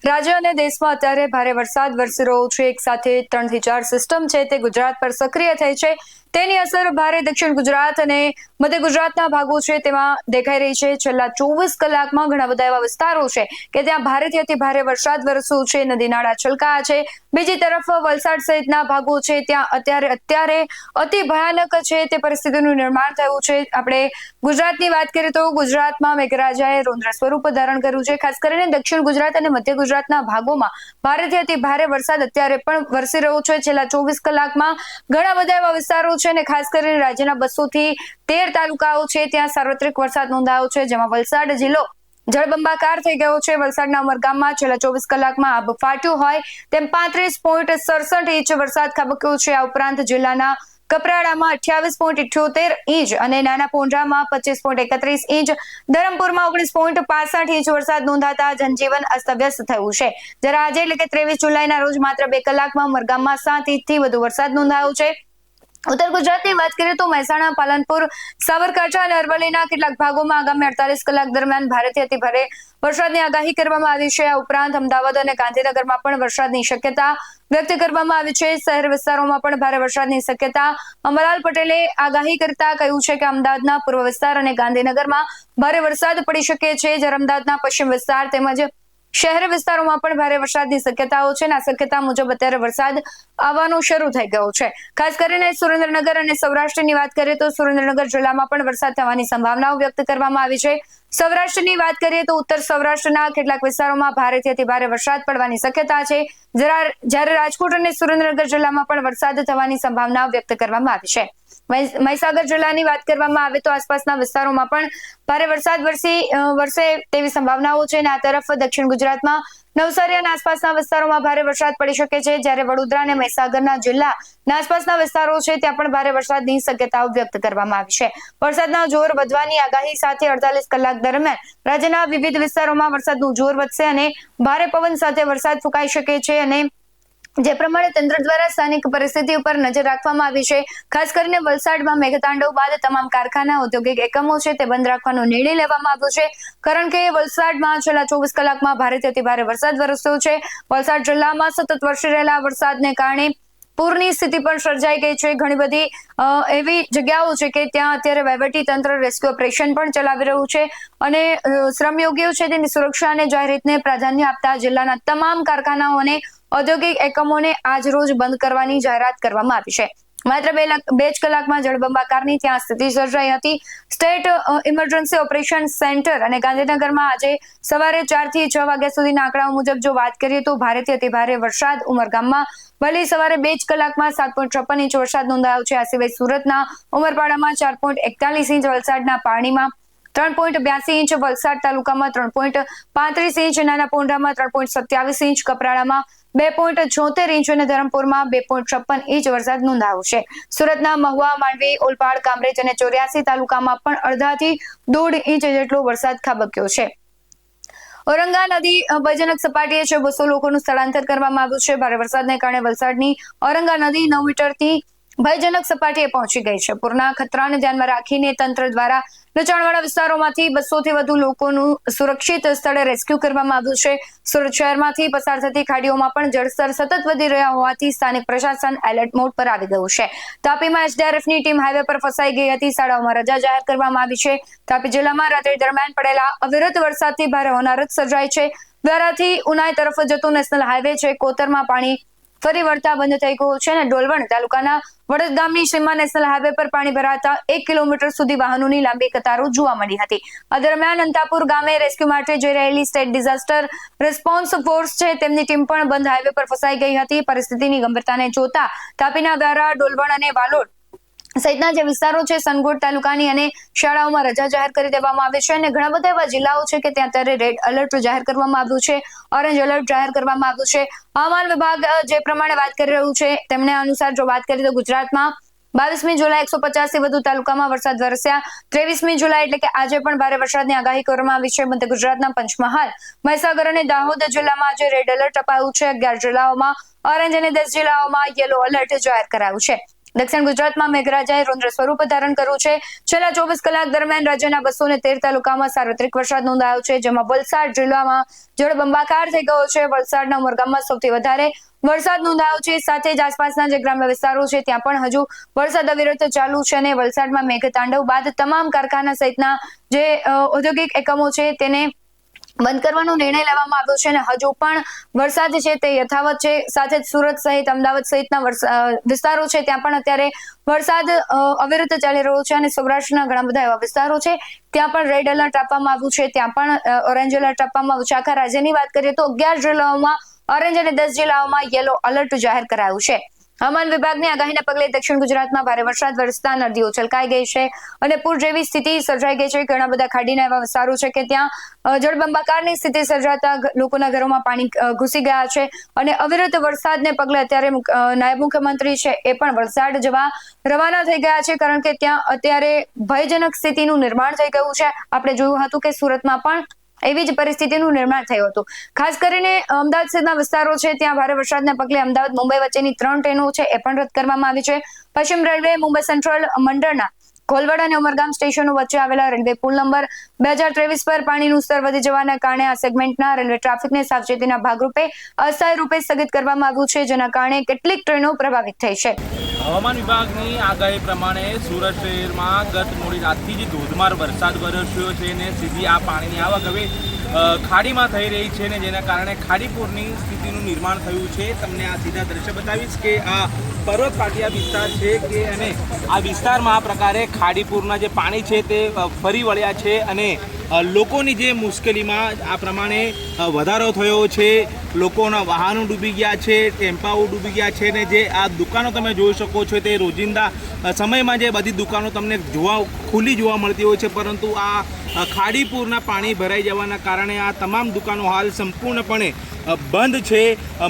રાજ્ય અને દેશમાં અત્યારે ભારે વરસાદ વરસી રહ્યો છે। એક સાથે 3 થી 4 સિસ્ટમ છે તે ગુજરાત પર સક્રિય થઈ છે। તેની અસર ભારે દક્ષિણ ગુજરાત અને મધ્ય ગુજરાતના ભાગો છે તેમાં દેખાઈ રહી છે। છેલ્લા 24 કલાકમાં ઘણા બધા એવા વિસ્તારો છે કે ત્યાં ભારેથી અતિ ભારે વરસાદ વરસ્યો છે। નદી નાળા છલકાયા છે। બીજી તરફ વલસાડ સહિતના ભાગો છે ત્યાં અત્યારે અતિ ભયાનક છે તે પરિસ્થિતિનું નિર્માણ થયું છે। આપણે ગુજરાતની વાત કરીએ તો ગુજરાતમાં મેઘરાજાએ રૌદ્ર સ્વરૂપ ધારણ કર્યું છે। ખાસ કરીને દક્ષિણ ગુજરાત અને મધ્ય ગુજરાતના ભાગોમાં ભારેથી અતિ ભારે વરસાદ અત્યારે પણ વરસી રહ્યો છે। છેલ્લા 24 કલાકમાં ઘણા બધા એવા વિસ્તારો છે અને ખાસ કરીને રાજ્યના 200 થી 13 તાલુકાઓ છે ત્યાં સાર્વત્રિક વરસાદ નોંધાયો છે, જેમાં વલસાડ જિલ્લો જળબંબાકાર થઈ ગયો છે। વલસાડના ઉમરગામમાં છેલ્લા 24 કલાકમાં આબ ફાટ્યું હોય તેમ 35.67 ઇંચ વરસાદ ખાબક્યો છે। આ ઉપરાંત જિલ્લાના કપરાડામાં 28.78 ઇંચ અને નાના પોંઢામાં 25.31 ઇંચ, ધરમપુરમાં 19.65 ઇંચ વરસાદ નોંધાતા જનજીવન અસ્તવ્યસ્ત થયું છે। જ્યારે આજે એટલે કે 23 જુલાઈના રોજ માત્ર 2 કલાકમાં ઉમરગામમાં 7 ઇંચથી વધુ વરસાદ નોંધાયો છે। ઉત્તર ગુજરાતની વાત કરીએ તો મહેસાણા, પાલનપુર, સાબરકાંઠા અને અરવલ્લીના કેટલાક ભાગોમાં આગામી 48 કલાક દરમિયાન ભારેથી અતિ ભારે વરસાદની આગાહી કરવામાં આવી છે। આ ઉપરાંત અમદાવાદ અને ગાંધીનગરમાં પણ વરસાદની શક્યતા વ્યક્ત કરવામાં આવી છે। શહેર વિસ્તારોમાં પણ ભારે વરસાદની શક્યતા અમરલાલ પટેલે આગાહી કરતા કહ્યું છે કે અમદાવાદના પૂર્વ વિસ્તાર અને ગાંધીનગરમાં ભારે વરસાદ પડી શકે છે, જ્યારે અમદાવાદના પશ્ચિમ વિસ્તાર તેમજ શહેરી વિસ્તારોમાં પણ ભારે વરસાદની શક્યતાઓ છે। આ શક્યતા મુજબ અત્યારે વરસાદ આવવાનો શરૂ થઈ ગયો છે। ખાસ કરીને સુરેન્દ્રનગર અને સૌરાષ્ટ્રની વાત કરીએ તો સુરેન્દ્રનગર જિલ્લામાં પણ વરસાદ થવાની સંભાવનાઓ વ્યક્ત કરવામાં આવી છે। સૌરાષ્ટ્રની વાત કરીએ તો ઉત્તર સૌરાષ્ટ્રના કેટલાક વિસ્તારોમાં ભારેથી અતિ ભારે વરસાદ પડવાની શક્યતા છે, જ્યારે રાજકોટ અને સુરેન્દ્રનગર જિલ્લામાં પણ વરસાદ થવાની સંભાવના વ્યક્ત કરવામાં આવી છે। મહીસાગર જિલ્લાની વાત કરવામાં આવે તો આસપાસના વિસ્તારોમાં પણ ભારે વરસાદ વરસે તેવી સંભાવનાઓ છે અને આ તરફ દક્ષિણ ગુજરાતમાં નવસારી અને આસપાસના વિસ્તારોમાં ભારે વરસાદ પડી શકે છે, જ્યારે વડોદરા અને મહીસાગરના જિલ્લાના આસપાસના વિસ્તારો છે ત્યાં પણ ભારે વરસાદની શક્યતાઓ વ્યક્ત કરવામાં આવી છે। વરસાદના જોર વધવાની આગાહી સાથે 48 કલાક દરમિયાન રાજ્યના વિવિધ વિસ્તારોમાં વરસાદનું જોર વધશે અને ભારે પવન સાથે વરસાદ ફૂંકાઈ શકે છે અને જે પ્રમાણે તંત્ર દ્વારા સ્થાનિક પરિસ્થિતિ ઉપર નજર રાખવામાં આવી છે। ખાસ કરીને વલસાડમાં મેઘતાંડવ બાદ તમામ કારખાના, ઔદ્યોગિક એકમો છે તે બંધ રાખવાનો નિર્ણય લેવામાં આવ્યો છે, કારણ કે વલસાડમાં છેલ્લા 24 કલાકમાં ભારેથી અતિ ભારે વરસાદ વરસ્યો છે। વલસાડ જિલ્લામાં સતત વરસી રહેલા વરસાદને કારણે પૂરની સ્થિતિ પણ સર્જાઈ ગઈ છે। ઘણી બધી એવી જગ્યાઓ છે કે ત્યાં અત્યારે વહીવટી તંત્ર રેસ્ક્યુ ઓપરેશન પણ ચલાવી રહ્યું છે અને શ્રમયોગીઓ છે તેની સુરક્ષા અને જાહેરહિતને પ્રાધાન્ય આપતા જિલ્લાના તમામ કારખાનાઓ અને ઔદ્યોગિક એકમોને આજ રોજ બંધ કરવાની જાહેરાત કરવામાં આવી છે। માત્ર 2 જ કલાકમાં જળબંબાકારની ત્યાં સ્થિતિ સર્જાઈ હતી। સ્ટેટ ઇમરજન્સી ઓપરેશન સેન્ટર અને ગાંધીનગરમાં આજે સવારે 4 થી 6 વાગ્યા સુધીના આંકડાઓ મુજબ જો વાત કરીએ તો ભારેથી અતિ ભારે વરસાદ ઉમરગામમાં વહેલી સવારે 2 જ કલાકમાં 7.56 ઇંચ વરસાદ નોંધાયો છે। આ સિવાય સુરતના ઉમરપાડામાં 4.41 ઇંચ, વલસાડના પારણીમાં 3.82 ઇંચ, વલસાડ તાલુકામાં 3.35 ઇંચ, નાના પોંઢામાં 3.27 ઇંચ, કપરાડામાં 2.76 ઇંચ અને ધરમપુરમાં 2.56 ઇંચ વરસાદ નોંધાયો છે। સુરતના મહુવા, માંડવી, ઓલપાડ, કામરેજ અને 84 તાલુકામાં પણ અડધાથી 1.5 ઇંચ જેટલો વરસાદ ખાબક્યો છે। ઔરંગા નદી ભયજનક સપાટીએ છે, 200 લોકોનું સ્થળાંતર કરવામાં આવ્યું છે। ભારે વરસાદને કારણે વલસાડની ઔરંગા નદી 9 મીટરથી ભયજનક સપાટીએ પહોંચી ગઈ છે। પૂરના ખતરાને ધ્યાનમાં રાખીને તંત્ર દ્વારા નીચાણવાળા વિસ્તારોમાંથી 200 થી વધુ લોકોનું સુરક્ષિત સ્થળે રેસ્ક્યુ કરવામાં આવ્યું છે। સુરત શહેરમાંથી પસાર થતી ખાડીઓમાં પણ જળસ્તર સતત વધી રહ્યા હોવાથી સ્થાનિક પ્રશાસન એલર્ટ મોડ પર આવી ગયું છે। તાપીમાં એસડીઆરએફની ટીમ હાઈવે પર ફસાઈ ગઈ હતી। શાળાઓમાં રજા જાહેર કરવામાં આવી છે। તાપી જિલ્લામાં રાત્રિ દરમિયાન પડેલા અવિરત વરસાદથી ભારે હોનારત સર્જાઈ છે। દ્વારાથી ઉનાઈ તરફ જતો નેશનલ હાઈવે છે કોતરમાં પાણી ફરી વળતા બંધ થઈ ગયો છે અને ડોલવણ તાલુકાના વડદ ગામની સીમા નેશનલ હાઈવે પર પાણી ભરાતા 1 કિલોમીટર સુધી વાહનોની લાંબી કતારો જોવા મળી હતી। આ દરમિયાન અંતાપુર ગામે રેસ્ક્યુ માટે જઈ રહેલી સ્ટેટ ડિઝાસ્ટર રિસ્પોન્સ ફોર્સ છે તેમની ટીમ પણ બંધ હાઈવે પર ફસાઈ ગઈ હતી। પરિસ્થિતિની ગંભીરતાને જોતા તાપીના વ્યારા, ડોલવણ અને વાલોડ સહિતના જે વિસ્તારો છે સનગોડ તાલુકાની અને શાળાઓમાં રજા જાહેર કરી દેવામાં આવી છે અને ઘણા બધા એવા જિલ્લાઓ છે કે ત્યાં અત્યારે રેડ એલર્ટ જાહેર કરવામાં આવ્યું છે, ઓરેન્જ એલર્ટ જાહેર કરવામાં આવ્યું છે। હવામાન વિભાગ જે પ્રમાણે વાત કરી રહ્યું છે તેમના અનુસાર જો વાત કરીએ તો ગુજરાતમાં 22મી જુલાઈ 150 થી વધુ તાલુકામાં વરસાદ વરસ્યા। 23મી જુલાઈ એટલે કે આજે પણ ભારે વરસાદની આગાહી કરવામાં આવી છે। મધ્ય ગુજરાતના પંચમહાલ, મહીસાગર અને દાહોદ જિલ્લામાં આજે રેડ એલર્ટ અપાયું છે। 11 જિલ્લાઓમાં ઓરેન્જ અને 10 જિલ્લાઓમાં યલો એલર્ટ જાહેર કરાયું છે। દક્ષિણ ગુજરાતમાં મેઘરાજાએ રૌદ્ર સ્વરૂપ ધારણ કર્યું છે। છેલ્લા 24 કલાક દરમિયાન રાજ્યના 213 તાલુકામાં સાર્વત્રિક વરસાદ નોંધાયો છે, જેમાં વલસાડ જિલ્લામાં જળબંબાકાર થઈ ગયો છે। વલસાડના ઉમરગામમાં સૌથી વધારે વરસાદ નોંધાયો છે। સાથે જ આસપાસના જે ગ્રામ્ય વિસ્તારો છે ત્યાં પણ હજુ વરસાદ અવિરત ચાલુ છે અને વલસાડમાં મેઘતાંડવ બાદ તમામ કારખાના સહિતના જે ઔદ્યોગિક એકમો છે તેને બંધ કરવાનો નિર્ણય લેવામાં આવ્યો છે અને હજુ પણ વરસાદ છે તે યથાવત છે। સાથે જ સુરત સહિત અમદાવાદ સહિતના વિસ્તારો છે ત્યાં પણ અત્યારે વરસાદ અવિરત ચાલી રહ્યો છે અને સૌરાષ્ટ્રના ઘણા બધા એવા વિસ્તારો છે ત્યાં પણ રેડ એલર્ટ આપવામાં આવ્યું છે, ત્યાં પણ ઓરેન્જ એલર્ટ આપવામાં આવ્યું છે। આખા રાજ્યની વાત કરીએ તો 11 જિલ્લાઓમાં ઓરેન્જ અને 10 જિલ્લાઓમાં યેલો એલર્ટ જાહેર કરાયું છે। હવામાન વિભાગની આગાહીના પગલે દક્ષિણ ગુજરાતમાં ભારે વરસાદ વરસતા નદીઓ છલકાઈ ગઈ છે અને પૂર જેવી સ્થિતિ સર્જાઈ ગઈ છે। ઘણા બધા ખાડીના એવા વિસ્તારો છે કે ત્યાં જળબંબાકારની સ્થિતિ સર્જાતા લોકોના ઘરોમાં પાણી ઘૂસી ગયા છે અને અવિરત વરસાદને પગલે અત્યારે નાયબ મુખ્યમંત્રી છે એ પણ વલસાડ જવા રવાના થઈ ગયા છે, કારણ કે ત્યાં અત્યારે ભયજનક સ્થિતિનું નિર્માણ થઈ ગયું છે। આપણે જોયું હતું કે સુરતમાં પણ એવી જ પરિસ્થિતિનું નિર્માણ થયું હતું। ખાસ કરીને અમદાવાદ સહિતના વિસ્તારો છે ત્યાં ભારે વરસાદના પગલે અમદાવાદ મુંબઈ વચ્ચેની 3 ટ્રેનો છે એ પણ રદ કરવામાં આવી છે। પશ્ચિમ રેલવે મુંબઈ સેન્ટ્રલ મંડળના કોલવડ અને ઉમરગામ સ્ટેશનો વચ્ચે આવેલા રેલવે પુલ નંબર 2023 પર પાણીનું સ્તર વધી જવાના કારણે આ સેગમેન્ટના રેલવે ટ્રાફિકને સાવચેતીના ભાગરૂપે અસ્થાયી રૂપે સ્થગિત કરવામાં આવ્યું છે, જેના કારણે કેટલીક ટ્રેનો પ્રભાવિત થઈ છે। હવામાન વિભાગની આગાહી પ્રમાણે સુરત શહેરમાં ગત મોડી રાતથી જ ધોધમાર વરસાદ વરસ્યો છે અને સીધી આ પાણીની આવક હવે ખાડીમાં થઈ રહી છે ને જેના કારણે ખાડીપૂરની સ્થિતિનું નિર્માણ થયું છે। તમને આ સીધા દ્રશ્ય બતાવીશ કે આ પર્વત પાટિયા વિસ્તાર છે કે અને આ વિસ્તારમાં આ પ્રકારે ખાડીપૂરના જે પાણી છે તે ફરી વળ્યા છે અને લોકોની જે મુશ્કેલીમાં આ પ્રમાણે વધારો થયો છે। લોકોના વાહનો ડૂબી ગયા છે, ટેમ્પાઓ ડૂબી ગયા છે ને જે આ દુકાનો તમે જોઈ શકો છો તે રોજિંદા સમયમાં જે બધી દુકાનો તમને ખુલ્લી જોવા મળતી હોય છે, પરંતુ આ ખાડીપૂરના પાણી ભરાઈ જવાના કારણે આ તમામ દુકાનો હાલ સંપૂર્ણપણે બંધ છે।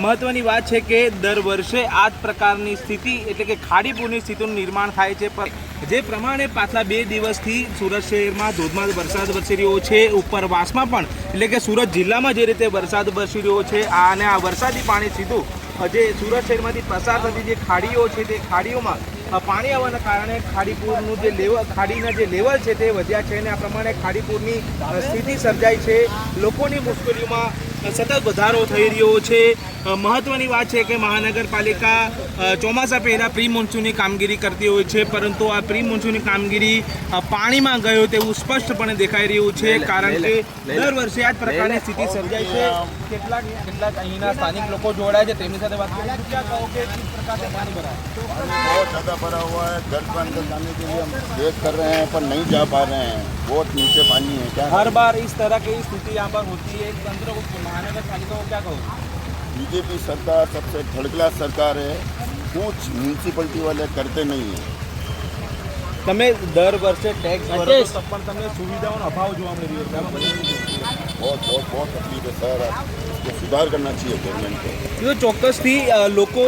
મહત્વની વાત છે કે દર વર્ષે આ જ પ્રકારની સ્થિતિ એટલે કે ખાડીપૂરની સ્થિતિનું નિર્માણ થાય છે, પણ જે પ્રમાણે પાછલા 2 દિવસથી સુરત શહેરમાં ધોધમાર વરસાદ વરસી રહ્યો છે, ઉપરવાસમાં પણ એટલે કે સુરત જિલ્લામાં જે રીતે વરસાદ વરસી રહ્યો છે અને આ વરસાદી પાણી સીધું જે સુરત શહેરમાંથી પસાર થતી જે ખાડીઓ છે તે ખાડીઓમાં પાણી આવવાના કારણે ખાડીપૂરનું જે ખાડીના જે લેવલ છે તે વધ્યા છે અને આ પ્રમાણે ખાડીપૂરની સ્થિતિ સર્જાઈ છે। લોકોની મુશ્કેલીઓમાં સતત વધારો થઈ રહ્યો છે। મહત્વની વાત છે કે મહાનગરપાલિકા ચોમાસા પહેલાં પ્રી મોન્સૂનની કામગીરી કરતી હોય છે, પરંતુ આ પ્રી મોન્સૂનની કામગીરી પાણીમાં ગયો તેવું સ્પષ્ટપણે દેખાઈ રહ્યું છે, કારણ કે દર વર્ષે આ જ પ્રકારની સ્થિતિ સર્જાય છે। કેટલાક અહીંના સ્થાનિક લોકો જોડાય છે તેમની સાથે વાત કરીએ તો ક્યાં કહો કે किस प्रकार से पानी भरा है? बहुत ज़्यादा भरा हुआ है। घर के अंदर जाने के लिए हम वेट कर रहे हैं पर नहीं जा पा रहे हैं, बहुत नीचे पानी है। क्या हर बार इस तरह की स्थिति यहाँ पर होती है, तंत्र को महानगर पालिका को क्या कहो? बीजेपी सरकार सबसे थर्ड क्लास सरकार है, कुछ म्यूनसिपलिटी वाले करते नहीं है। તમે દર વર્ષે ટેક્સ ભરો તો પણ તમને સુવિધાઓનો અભાવ જોવા મળી રહ્યો છે। बहुत तकलीफ है सर, इसको सुधार करना चाहिए गवर्नमेंट को। જો ચોક્કસથી લોકો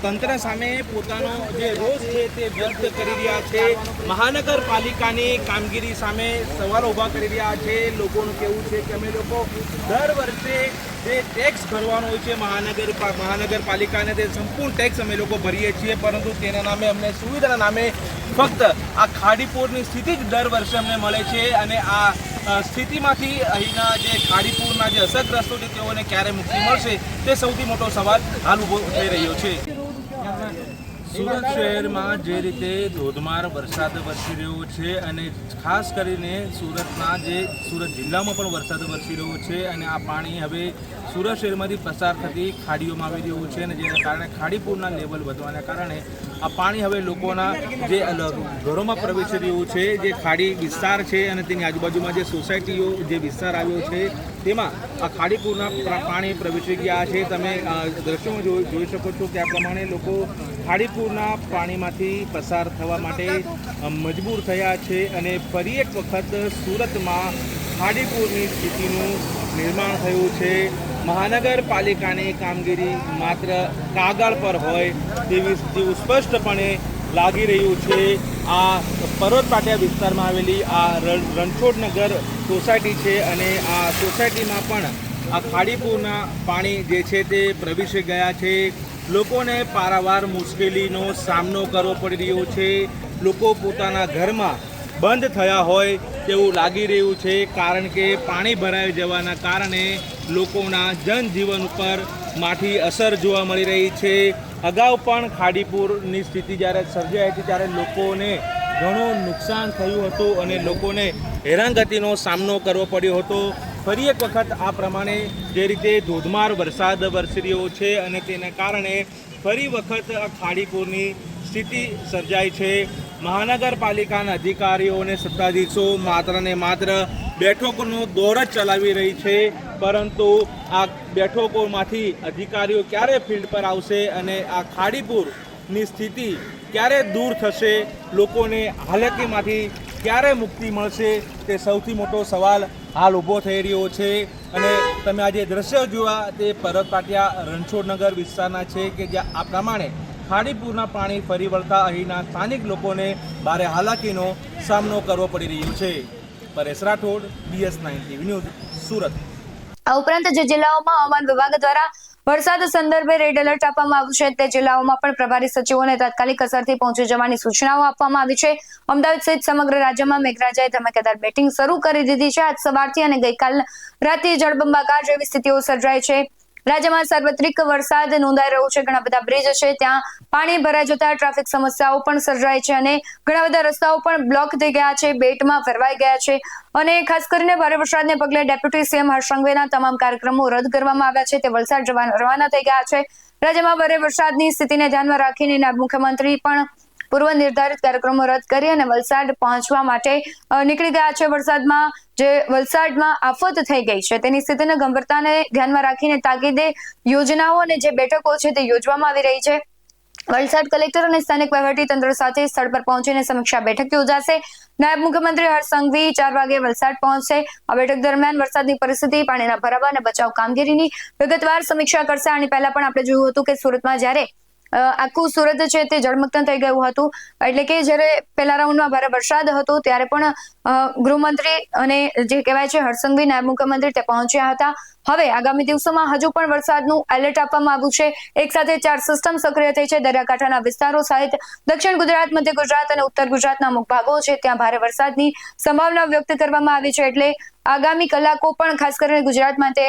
તંત્ર સામે પોતાનો જે રોષ છે તે વ્યક્ત કરી રહ્યા છે, મહાનગરપાલિકાની કામગીરી સામે સવાલો ઊભા કરી રહ્યા છે। લોકોનું કહેવું છે કે અમે લોકો દર વર્ષે જે ટેક્સ ભરવાનો હોય છે મહાનગરપાલિકાને તે સંપૂર્ણ ટેક્સ અમે લોકો ભરીએ છીએ, પરંતુ તેના નામે અમને સુવિધાના નામે ફક્ત આ ખાડીપૂરની સ્થિતિ જ દર વર્ષે અમને મળે છે અને આ સ્થિતિમાંથી અહીંના જે ખાડીપૂરના જે અસરગ્રસ્તો છે તેઓને ક્યારે મુક્તિ મળશે તે સૌથી મોટો સવાલ હાલ ઊભો થઈ રહ્યો છે। સુરત શહેરમાં જે રીતે ધોધમાર વરસાદ વરસી રહ્યો છે અને ખાસ કરીને સુરત જિલ્લામાં પણ વરસાદ વરસી રહ્યો છે અને આ પાણી હવે સુરત શહેરમાંથી પસાર થતી ખાડીઓમાં આવી રહ્યું છે અને જેના કારણે ખાડીપૂરના લેવલ વધવાના કારણે આ પાણી હવે લોકોના જે ઘરોમાં પ્રવેશી રહ્યું છે। જે ખાડી વિસ્તાર છે અને તેની આજુબાજુમાં જે સોસાયટીઓ જે વિસ્તાર આવ્યો છે તેમાં આ ખાડીપૂરના પાણી પ્રવેશી ગયા છે। તમે દ્રશ્યોમાં જોઈ શકો છો કે આ પ્રમાણે લોકો ખાડીપૂરના પાણીમાંથી પસાર થવા માટે મજબૂર થયા છે અને ફરી એક વખત સુરતમાં ખાડીપૂરની સ્થિતિનું નિર્માણ થયું છે। મહાનગરપાલિકાની કામગીરી માત્ર કાગળ પર હોય તેવું સ્પષ્ટપણે લાગી રહ્યું છે। આ પર્વત પાટિયા વિસ્તારમાં આવેલી આ રણછોડનગર સોસાયટી છે અને આ સોસાયટીમાં પણ આ ખાડીપૂરના પાણી જે છે તે પ્રવેશી ગયા છે। લોકોને પારાવાર મુશ્કેલીનો સામનો કરવો પડી રહ્યો છે. લોકો પોતાના ઘરમાં બંધ થયા હોય તેવું લાગી રહ્યું છે, કારણ કે પાણી ભરાઈ જવાના કારણે લોકોના જનજીવન ઉપર માઠી અસર જોવા મળી રહી છે. અગાઉ પણ ખાડીપુરની સ્થિતિ જ્યારે સર્જાઈ હતી ત્યારે લોકોને ઘણું નુકસાન થયું હતું અને લોકોને હેરાનગતિનો સામનો કરવો પડ્યો હતો. ફરી એક વખત આ પ્રમાણે જે રીતે ધોધમાર વરસાદ વરસી રહ્યો છે અને તેના કારણે ફરી વખત આ ખાડીપુરની સ્થિતિ સર્જાઈ છે. મહાનગરપાલિકાના અધિકારીઓ અને સત્તાધીશો માત્ર ને માત્ર બેઠકોનો દોર જ ચલાવી રહી છે, પરંતુ આ બેઠકોમાંથી અધિકારીઓ ક્યારે ફિલ્ડ પર આવશે અને આ ખાડીપુરની સ્થિતિ ક્યારે દૂર થશે, લોકોને હાલાકીમાંથી ક્યારે મુક્તિ મળશે, તે સૌથી મોટો સવાલ હાલ ઊભો થઈ રહ્યો છે. અને તમે આજે દ્રશ્યો જોવા તે પરબ પાટિયા રણછોડનગર વિસ્તારના છે કે જ્યાં આ પ્રમાણે ખાડીપુરના પાણી ફરી વળતા અહીંના સ્થાનિક લોકોને ભારે હાલાકીનો સામનો કરવો પડી રહ્યો છે. Paresh Rathod, BS9 TV news, Surat. આ ઉપરાંત જે જિલ્લાઓમાં હવામાન વિભાગ દ્વારા વરસાદ સંદર્ભે રેડ એલર્ટ આપવામાં આવ્યું છે તે જિલ્લાઓમાં પણ પ્રભારી સચિવોને તાત્કાલિક અસરથી પહોંચી જવાની સૂચનાઓ આપવામાં આવી છે. અમદાવાદ સહિત સમગ્ર રાજ્યમાં મેઘરાજાએ ધમાકેદાર બેટિંગ શરૂ કરી દીધી છે. આજ સવારથી અને ગઈકાલ રાત્રે જળબંબાકાર જેવી સ્થિતિઓ સર્જાઈ છે. રાજ્યમાં સાર્વત્રિક વરસાદ નોંધાઈ રહ્યો છે. ઘણા બધા બ્રિજ છે ત્યાં પાણી ભરાઈ જતા ટ્રાફિક સમસ્યાઓ પણ સર્જાઈ છે અને ઘણા બધા રસ્તાઓ પણ બ્લોક થઈ ગયા છે, બેટમાં ફેરવાઈ ગયા છે. અને ખાસ કરીને ભારે વરસાદને પગલે ડેપ્યુટી સીએમ હર્ષ સંઘવીના તમામ કાર્યક્રમો રદ કરવામાં આવ્યા છે. તે વલસાડ રવાના થઈ ગયા છે. રાજ્યમાં ભારે વરસાદની સ્થિતિને ધ્યાનમાં રાખીને નાયબ મુખ્યમંત્રી પણ પૂર્વ નિર્ધારિત કાર્યક્રમો રદ કરી અને વલસાડ પહોંચવા માટે નીકળી ગયા છે. વલસાડમાં આફત થઈ ગઈ છે તેની સ્થિતિને ગંભીરતાને ધ્યાનમાં રાખીને તાકીદે યોજનાઓ અને જે બેઠકો છે તે યોજવામાં આવી રહી છે. વલસાડ કલેક્ટર અને સ્થાનિક વહીવટીતંત્ર સાથે સ્થળ પર પહોંચીને સમીક્ષા બેઠક યોજાશે. નાયબ મુખ્યમંત્રી હર્ષ સંઘવી 4 વાગે વલસાડ પહોંચશે. આ બેઠક દરમિયાન વરસાદની પરિસ્થિતિ, પાણીના ભરાવા અને બચાવ કામગીરીની વિગતવાર સમીક્ષા કરશે. આની પહેલા પણ આપણે જોયું હતું કે સુરતમાં જ્યારે આખું સુરત છે તે જળમગ્ન થઈ ગયું હતું, એટલે કે જ્યારે પહેલા રાઉન્ડમાં ભારે વરસાદ હતો ત્યારે પણ ગૃહમંત્રી અને જે કહેવાય છે હર્ષ સંઘવી નાયબ મુખ્યમંત્રી તે પહોંચ્યા હતા. હવે આગામી દિવસોમાં હજુ પણ વરસાદનું એલર્ટ આપવામાં આવ્યું છે. એક સાથે 4 સિસ્ટમ સક્રિય થઈ છે. દરિયાકાંઠાના વિસ્તારો સહિત દક્ષિણ ગુજરાત, મધ્ય ગુજરાત અને ઉત્તર ગુજરાતના અમુક ભાગો છે ત્યાં ભારે વરસાદની સંભાવના વ્યક્ત કરવામાં આવી છે. એટલે આગામી કલાકો પણ ખાસ કરીને ગુજરાત માટે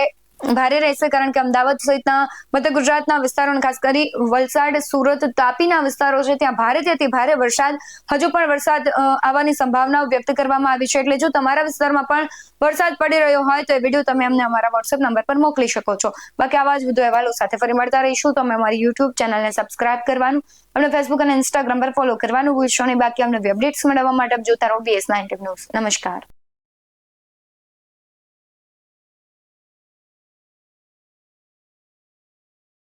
ભારે રહેશે, કારણ કે અમદાવાદ સહિતના મધ્ય ગુજરાતના વિસ્તારો, ખાસ કરી વલસાડ, સુરત, તાપીના વિસ્તારો છે ત્યાં ભારેથી અતિ ભારે વરસાદ, હજુ પણ વરસાદ આવવાની સંભાવનાઓ વ્યક્ત કરવામાં આવી છે. એટલે જો તમારા વિસ્તારમાં પણ વરસાદ પડી રહ્યો હોય તો એ વિડીયો તમે અમને અમારા વોટ્સએપ નંબર પર મોકલી શકો છો. બાકી આવા જ વધુ અહેવાલો સાથે ફરી મળતા રહીશું. તો અમે અમારી યુટ્યુબ ચેનલને સબસ્ક્રાઇબ કરવાનું, અમને ફેસબુક અને ઇન્સ્ટાગ્રામ પર ફોલો કરવાનું ભૂલશો નહીં. બાકી અમને અપડેટ્સ મેળવવા માટે જોતા રહો BS9 ન્યૂઝ. નમસ્કાર.